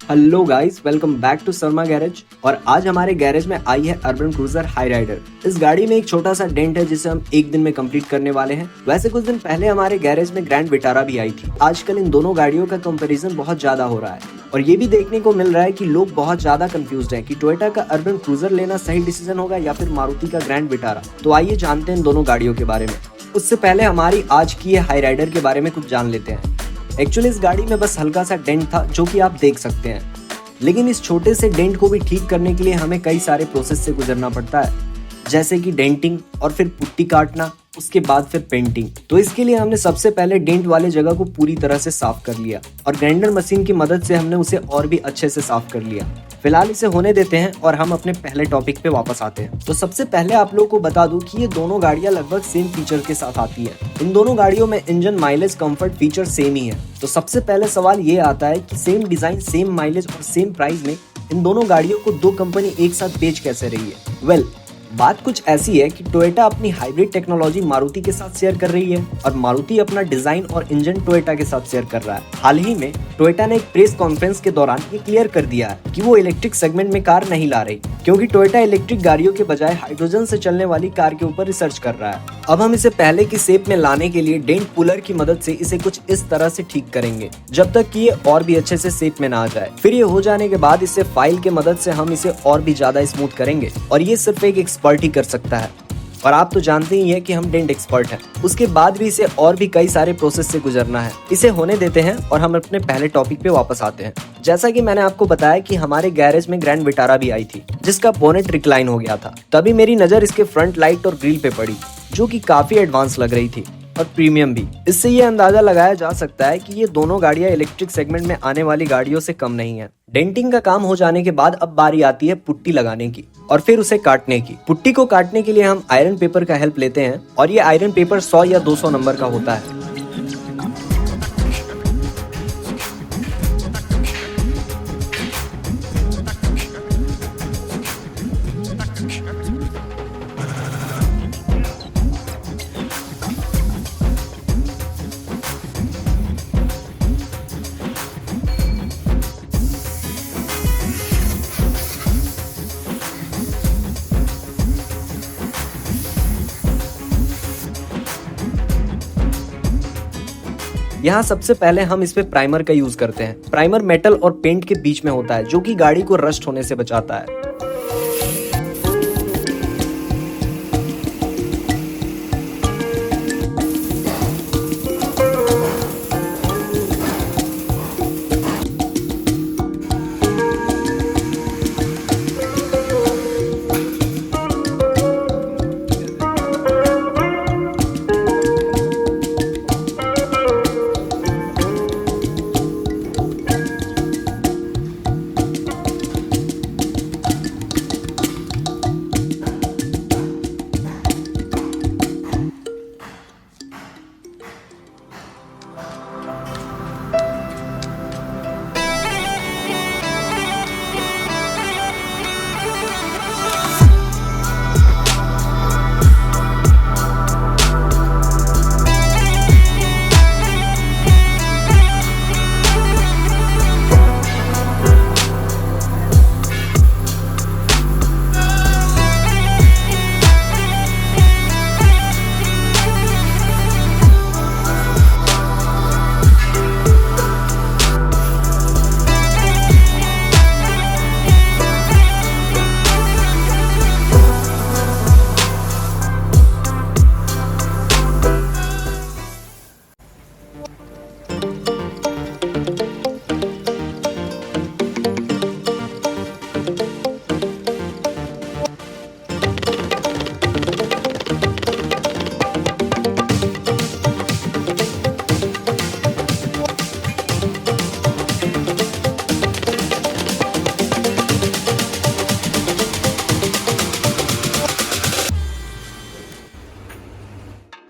Hello guys, welcome back to Sharma garage. और आज हमारे गैरेज में आई है अर्बन क्रूजर हाई राइडर। इस गाड़ी में एक छोटा सा डेंट है जिसे हम एक दिन में कंप्लीट करने वाले हैं। वैसे कुछ दिन पहले हमारे गैरेज में ग्रैंड विटारा भी आई थी। आजकल इन दोनों गाड़ियों का कंपैरिजन बहुत ज्यादा हो रहा है और ये भी देखने को मिल रहा है कि लोग बहुत ज्यादा कंफ्यूज्ड हैं कि टोयोटा का अर्बन क्रूजर लेना सही डिसीजन होगा या फिर मारुति का ग्रैंड विटारा। तो आइए जानते हैं इन दोनों गाड़ियों के बारे में। उससे पहले हमारी आज की ये हाई राइडर के बारे में कुछ जान लेते हैं। एक्चुअली इस गाड़ी में बस हल्का सा डेंट था जो कि आप देख सकते हैं, लेकिन इस छोटे से डेंट को भी ठीक करने के लिए हमें कई सारे प्रोसेस से गुजरना पड़ता है, जैसे कि डेंटिंग और फिर पुट्टी काटना, उसके बाद फिर पेंटिंग। तो इसके लिए हमने सबसे पहले डेंट वाले जगह को पूरी तरह से साफ कर लिया और ग्राइंडर मशीन की मदद से हमने उसे और भी अच्छे से साफ कर लिया। फिलहाल इसे होने देते हैं और हम अपने पहले टॉपिक पे वापस आते हैं। तो सबसे पहले आप लोगों को बता दूं कि ये दोनों गाड़ियां लगभग सेम फीचर के साथ आती है। इन दोनों गाड़ियों में engine, mileage, comfort, feature same ही है। तो सबसे पहले सवाल ये आता है कि सेम डिजाइन, सेम माइलेज और सेम प्राइस में इन दोनों गाड़ियों को दो कंपनी एक साथ बेच कैसे रही है। बात कुछ ऐसी है कि टोयोटा अपनी हाइब्रिड टेक्नोलॉजी मारुति के साथ शेयर कर रही है और मारुति अपना डिजाइन और इंजन टोयोटा के साथ शेयर कर रहा है। हाल ही में टोयोटा ने एक प्रेस कॉन्फ्रेंस के दौरान ये क्लियर कर दिया है कि वो इलेक्ट्रिक सेगमेंट में कार नहीं ला रही, क्योंकि टोयोटा इलेक्ट्रिक गाड़ियों के बजाय हाइड्रोजन से चलने वाली कार के ऊपर रिसर्च कर रहा है। अब हम इसे पहले की शेप में लाने के लिए डेंट पुलर की मदद से इसे कुछ इस तरह से ठीक करेंगे जब तक कि ये और भी अच्छे से शेप में ना आ जाए। फिर ये हो जाने के बाद इसे फाइल के मदद से हम इसे और भी ज्यादा स्मूथ करेंगे और ये सिर्फ एक एक्सपर्ट ही कर सकता है और आप तो जानते ही हैं कि हम डेंट एक्सपर्ट हैं। उसके बाद भी इसे और भी कई सारे प्रोसेस से गुजरना है। इसे होने देते हैं और हम अपने पहले टॉपिक पे वापस आते हैं। जैसा कि मैंने आपको बताया कि हमारे गैरेज में ग्रैंड विटारा भी आई थी जिसका बोनेट रिक्लाइन हो गया था। तभी मेरी नजर इसके फ्रंट लाइट और ग्रिल पे पड़ी जो कि काफी एडवांस लग रही थी और प्रीमियम भी। इससे ये अंदाजा लगाया जा सकता है कि ये दोनों गाड़ियां इलेक्ट्रिक सेगमेंट में आने वाली गाड़ियों से कम नहीं है। डेंटिंग का काम हो जाने के बाद अब बारी आती है पुट्टी लगाने की और फिर उसे काटने की। पुट्टी को काटने के लिए हम आयरन पेपर का हेल्प लेते हैं और ये आयरन पेपर 100 या 200 नंबर का होता है। यहाँ सबसे पहले हम इस पे प्राइमर का यूज करते हैं। प्राइमर मेटल और पेंट के बीच में होता है जो कि गाड़ी को रस्ट होने से बचाता है।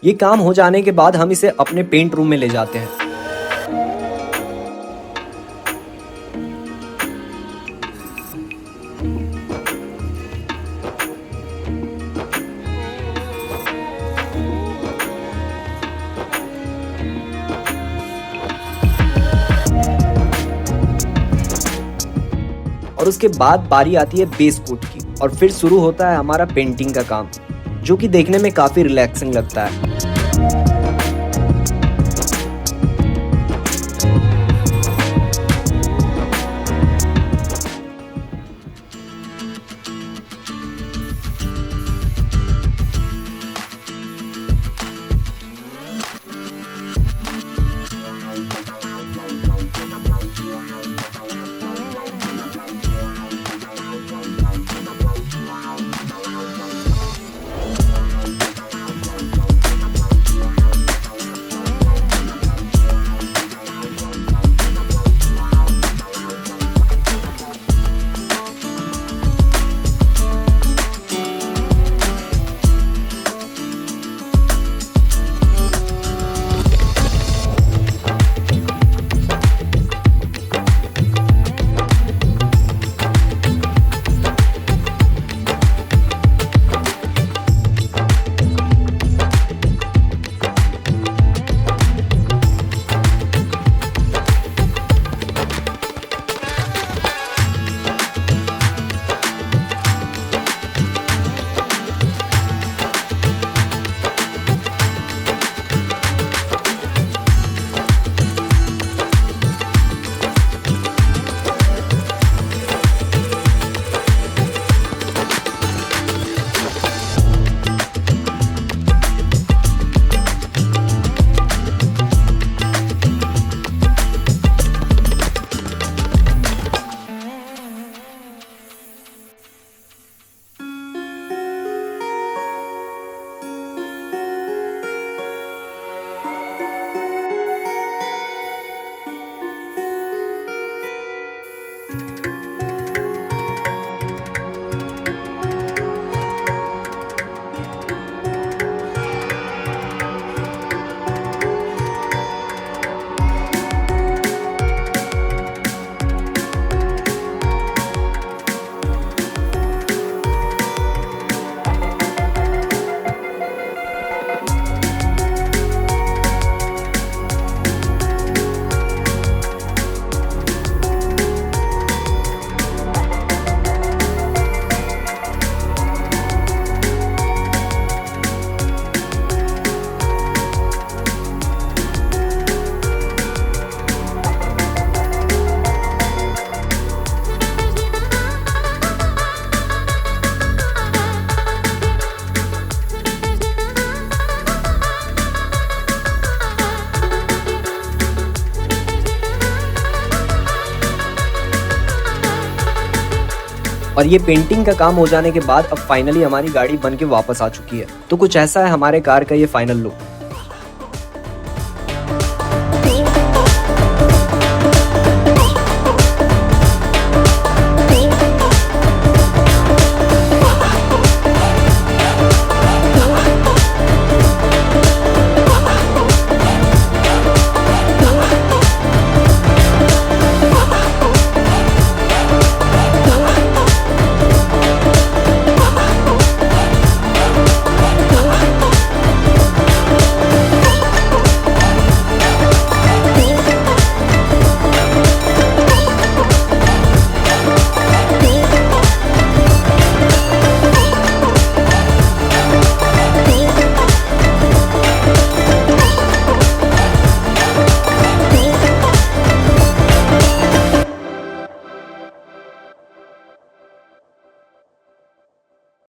ये काम हो जाने के बाद हम इसे अपने पेंट रूम में ले जाते हैं। और उसके बाद बारी आती है बेस कोट की और फिर शुरू होता है हमारा पेंटिंग का काम, जो कि देखने में काफी रिलैक्सिंग लगता है। और ये पेंटिंग का काम हो जाने के बाद अब फाइनली हमारी गाड़ी बन के वापस आ चुकी है। तो कुछ ऐसा है हमारे कार का ये फाइनल लुक।